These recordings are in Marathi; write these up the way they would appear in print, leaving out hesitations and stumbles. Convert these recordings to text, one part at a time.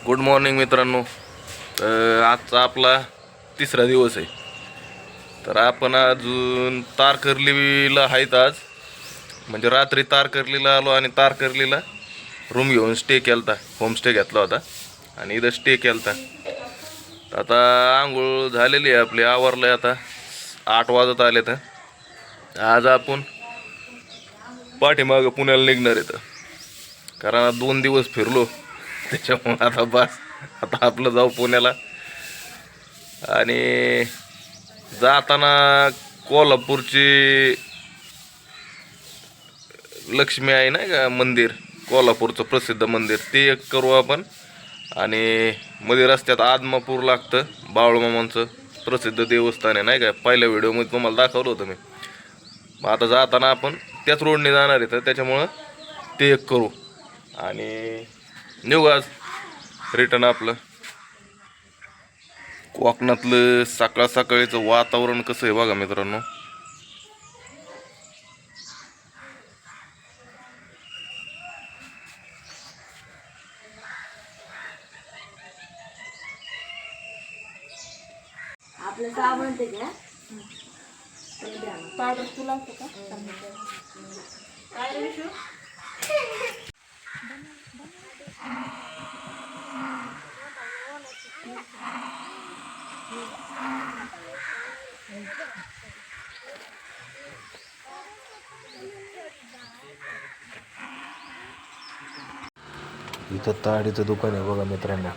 गुड मॉर्निंग मित्रांनो. आजचा आपला तिसरा दिवस आहे. तर आपण अजून तारकर्लीला आहेत आज, म्हणजे रात्री तारकर्लीला आलो आणि तारकर्लीला रूम घेऊन स्टे केला, होमस्टे घेतला होता आणि इथं स्टे केला. तर आता आंघोळ झालेली आहे आपली, आवरलं आहे. आता 8 वाजत आले. तर आज आपण पाठीमागं पुण्याला निघणार आहे, कारण 2 दिवस फिरलो त्याच्यामुळे आता बस, आता आपलं जाऊ पुण्याला. आणि जाताना कोल्हापूरची लक्ष्मी आहे नाही का मंदिर, कोल्हापूरचं प्रसिद्ध मंदिर, ते एक करू आपण. आणि मध्ये रस्त्यात आदमापूर लागतं, बाळूमामांचं प्रसिद्ध देवस्थान आहे नाही का, पहिल्या व्हिडिओमध्ये तुम्हाला दाखवलं होतं मी. मग आता जाताना आपण त्याच रोडने जाणार आहे, तर त्याच्यामुळं ते एक करू आणि निघू आज रिटर्न. आपलं कोकणातलं सकाळ सकाळीचं वातावरण कसं आहे बघा मित्रांनो. आपलं साबण ते घ्या. पावडर तुला का काय रे विशू? इथं ताडीचं दुकान आहे बघा मित्रांनो.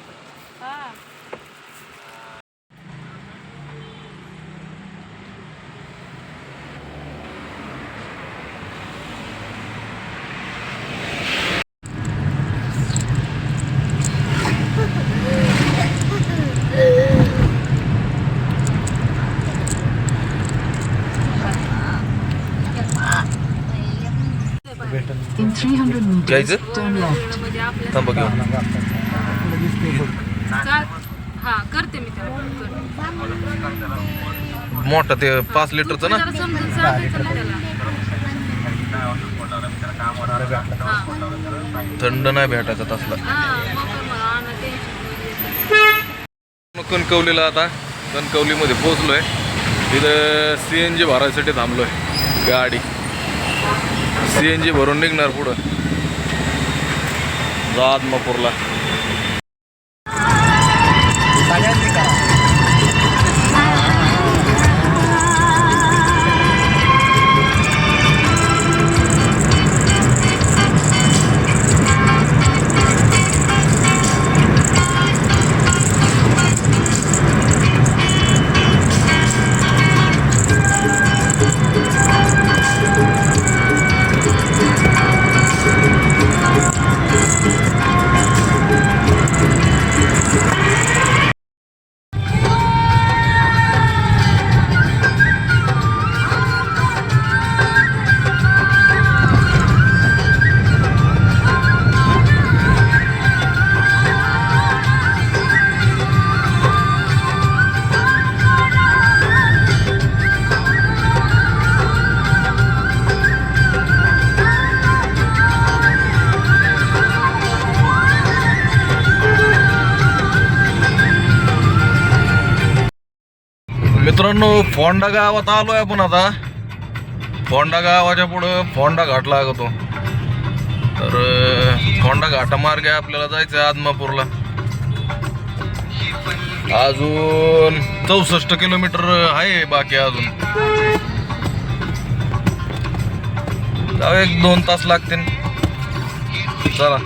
In 300 meters, घ्यायचं turn left. थांबा घेऊन. हा करते मी त्याला. मोठा ते 5 लिटरचं ना, समजून सांगायचं ना त्याला. थंड नाही भेटायचा तसला. कणकवलीला आता कणकवलीमध्ये पोचलोय. तिथं CNG भरायसाठी थांबलोय. गाडी CNG भरून निघणार पुढं आदमापूरला. मित्रांनो, फोंडा गावात आलोय आपण आता. फोंडा गावाच्या पुढं फोंडा घाट लागतो. तर फोंडा घाटामार्गे आपल्याला जायचं आहे आदमापूरला. अजून 64 किलोमीटर आहे बाकी. अजून 1-2 तास लागतील. चला.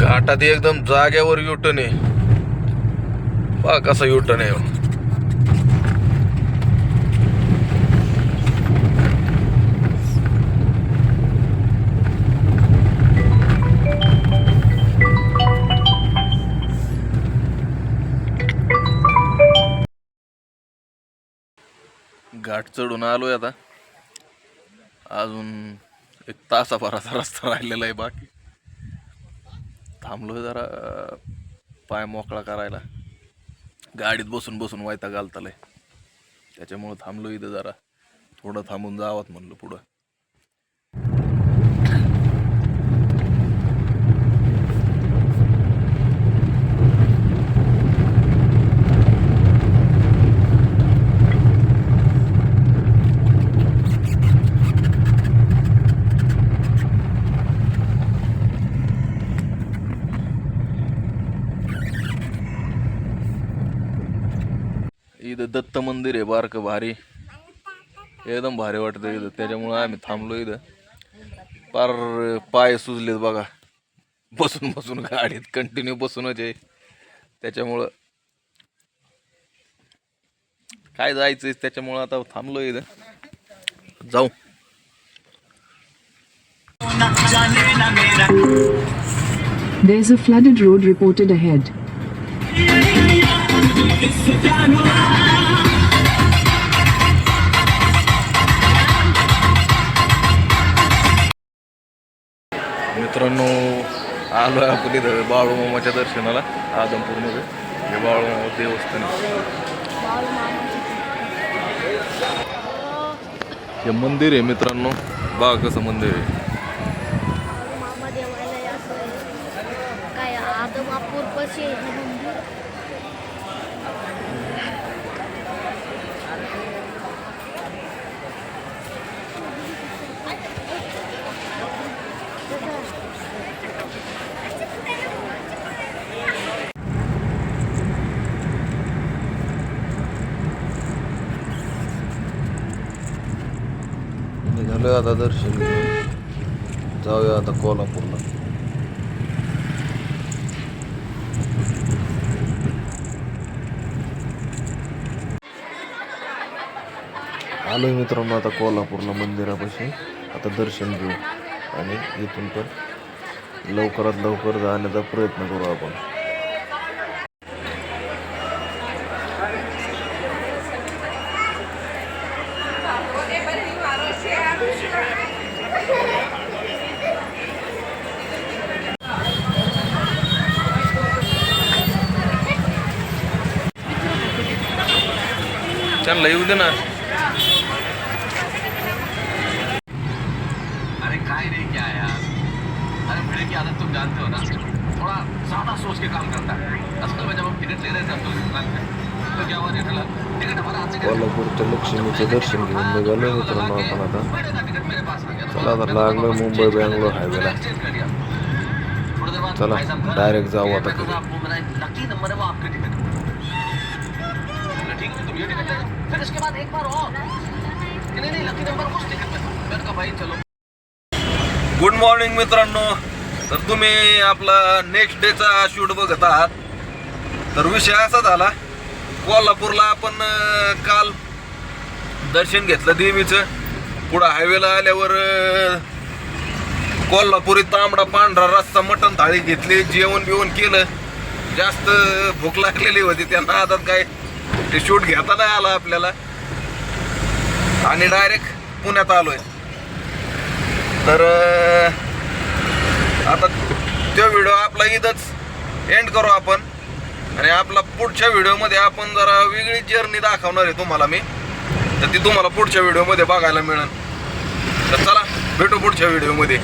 घाटात एकदम जाग्यावर युटर्न आहे. पहा कसा युटर्न आहे. घाट चढून आलोय आता. अजून 1 तासाभराचा रस्ता राहिलेला आहे बाकी. थांबलोय जरा पाय मोकळा करायला. गाडीत बसून बसून वैताग आलताय, त्याच्यामुळं थांबलो इथं जरा. थोडं थांबून जावं म्हणलं पुढं. इथं दत्त मंदिर आहे बारकं भारी, एकदम भारी वाटतं इथं. त्याच्यामुळं आम्ही थांबलो इथं. पार पाय सुजलेत बघा, बसून बसून गाडीत कंटिन्यू बसूनच आहे. त्याच्यामुळं काय जायचंय, त्याच्यामुळं आता थांबलो इथं. जाऊ. There's a flooded road reported ahead. मित्रांनो, आलोय आपण इथं बाळूमामाच्या दर्शनाला आदमपूरमध्ये. हे बाळूमामा देवस्थान आहे. हे मंदिर आहे मित्रांनो, बघा कसं मंदिर आहे. मामा देवालय असं काय आदमापूर कसे मंदिर. निघालोय आता दर्शन घेऊन. जाऊया आता कोल्हापूरला. आलोय मित्रांनो आता कोल्हापूरला मंदिरापाशी. आता दर्शन घेऊ आणि इथून पण लवकरात लवकर जाण्याचा प्रयत्न करू आपण. त्यांना येऊ दे ना. अरे काय नहीं क्या यार, अरे भिड़े की आदत तुम जानते हो ना, थोड़ा ज्यादा सोच के काम करता है. असल में जब हम टिकट ले रहे थे अब्दुल दुकान पे, तो क्या हुआ जेठालाल, टिकट हमारा हाथ से गया. कोल्हापूरच्या लक्ष्मीचं दर्शन घेऊन निघालोय मित्रांनो आपण आता. बैठा था टिकट मेरे पास आ गया. चला आता लागलो मुंबई बेंगलोर हायवेला. चेंज कर दिया. थोड़ी देर बाद चला भाई साहब डायरेक्ट जाऊ आता मैं घरी. आपको मेरा लकी नंबर है, वो आपके टिकट. ठीक है, तुम ये टिकट ले लो. फिर इसके बाद एक बार और नहीं लकी नंबर उस टिकट में था. मैंने कहा भाई चलो. गुड मॉर्निंग मित्रांनो. तर तुम्ही आपला नेक्स्ट डेचा शूट बघत आहात. तर विषय असा झाला, कोल्हापूरला आपण काल दर्शन घेतलं देवीचं. पुढं हायवेला आल्यावर कोल्हापुरी तांबडा पांढरा रस्सा मटण थाळी घेतली, जेवण बिवण केलं. जास्त भूक लागलेली होती त्या नादात काय ते शूट घेता नाही आला आपल्याला आणि डायरेक्ट पुण्यात आलोय. तर आता तो व्हिडिओ आपला इथंच एंड करू आपण आणि आपला पुढच्या व्हिडिओमध्ये आपण जरा वेगळी जर्नी दाखवणार आहे तुम्हाला मी. तर ती तुम्हाला पुढच्या व्हिडिओमध्ये बघायला मिळेल. तर चला भेटू पुढच्या व्हिडिओमध्ये.